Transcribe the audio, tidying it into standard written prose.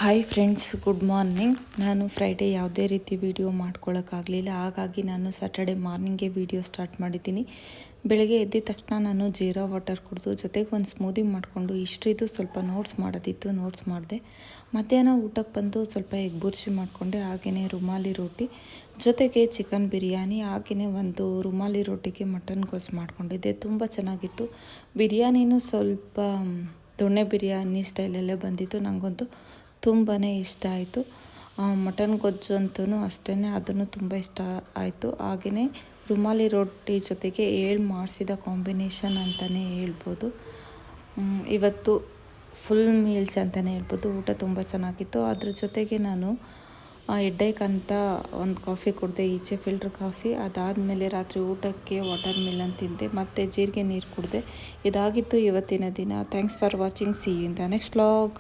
Hi friends, good morning. ನಾನು Friday ಯಾವುದೇ ರೀತಿ ವಿಡಿಯೋ ಮಾಡ್ಕೊಳ್ಳೋಕ್ಕಾಗಲಿಲ್ಲ. ಹಾಗಾಗಿ ನಾನು ಸ್ಯಾಟರ್ಡೆ ಮಾರ್ನಿಂಗೇ ವಿಡಿಯೋ ಸ್ಟಾರ್ಟ್ ಮಾಡಿದ್ದೀನಿ. ಬೆಳಗ್ಗೆ ಎದ್ದ ತಕ್ಷಣ ನಾನು ಜೀರಾ ವಾಟರ್ ಕುಡಿದು ಜೊತೆಗೆ ಒಂದು ಸ್ಮೂದಿ ಮಾಡಿಕೊಂಡು ಇಷ್ಟಿದು ಸ್ವಲ್ಪ ನೋಟ್ಸ್ ಮಾಡೋದಿತ್ತು, ನೋಟ್ಸ್ ಮಾಡಿದೆ. ಮಧ್ಯಾಹ್ನ ಊಟಕ್ಕೆ ಬಂದು ಸ್ವಲ್ಪ ಎಗ್ ಬುರ್ಜಿ ಮಾಡಿಕೊಂಡೆ. ಹಾಗೆಯೇ ರುಮಾಲಿ ರೋಟಿ ಜೊತೆಗೆ ಚಿಕನ್ ಬಿರಿಯಾನಿ, ಹಾಗೆಯೇ ಒಂದು ರುಮಾಲಿ ರೋಟಿಗೆ ಮಟನ್ ಗೋಸ್ ಮಾಡ್ಕೊಂಡಿದ್ದೆ. ತುಂಬ ಚೆನ್ನಾಗಿತ್ತು. ಬಿರಿಯಾನಿನೂ ಸ್ವಲ್ಪ ದೊಣ್ಣೆ ಬಿರಿಯಾನಿ ಸ್ಟೈಲಲ್ಲೇ ಬಂದಿತ್ತು. ನನಗಂತೂ ತುಂಬಾ ಇಷ್ಟ ಆಯಿತು. ಮಟನ್ ಗೊಜ್ಜು ಅಂತೂ ಅಷ್ಟೇ, ಅದನ್ನು ತುಂಬ ಇಷ್ಟ ಆಯಿತು. ಹಾಗೆಯೇ ರುಮಾಲಿ ರೊಟ್ಟಿ ಜೊತೆಗೆ ಮಾಡಿಸಿದ ಕಾಂಬಿನೇಷನ್ ಅಂತಲೇ ಹೇಳ್ಬೋದು. ಇವತ್ತು ಫುಲ್ ಮೀಲ್ಸ್ ಅಂತಲೇ ಹೇಳ್ಬೋದು. ಊಟ ತುಂಬ ಚೆನ್ನಾಗಿತ್ತು. ಅದ್ರ ಜೊತೆಗೆ ನಾನು ಹೆಡ್ಡೇಕ್ ಅಂತ ಒಂದು ಕಾಫಿ ಕುಡಿದೆ, ಈಚೆ ಫಿಲ್ಟರ್ ಕಾಫಿ. ಅದಾದಮೇಲೆ ರಾತ್ರಿ ಊಟಕ್ಕೆ ವಾಟರ್ ಮಿಲನ್ ತಿಂದೆ ಮತ್ತು ಜೀರಿಗೆ ನೀರು ಕುಡಿದೆ. ಇದಾಗಿತ್ತು ಇವತ್ತಿನ ದಿನ. Thanks for watching. See you in the next vlog.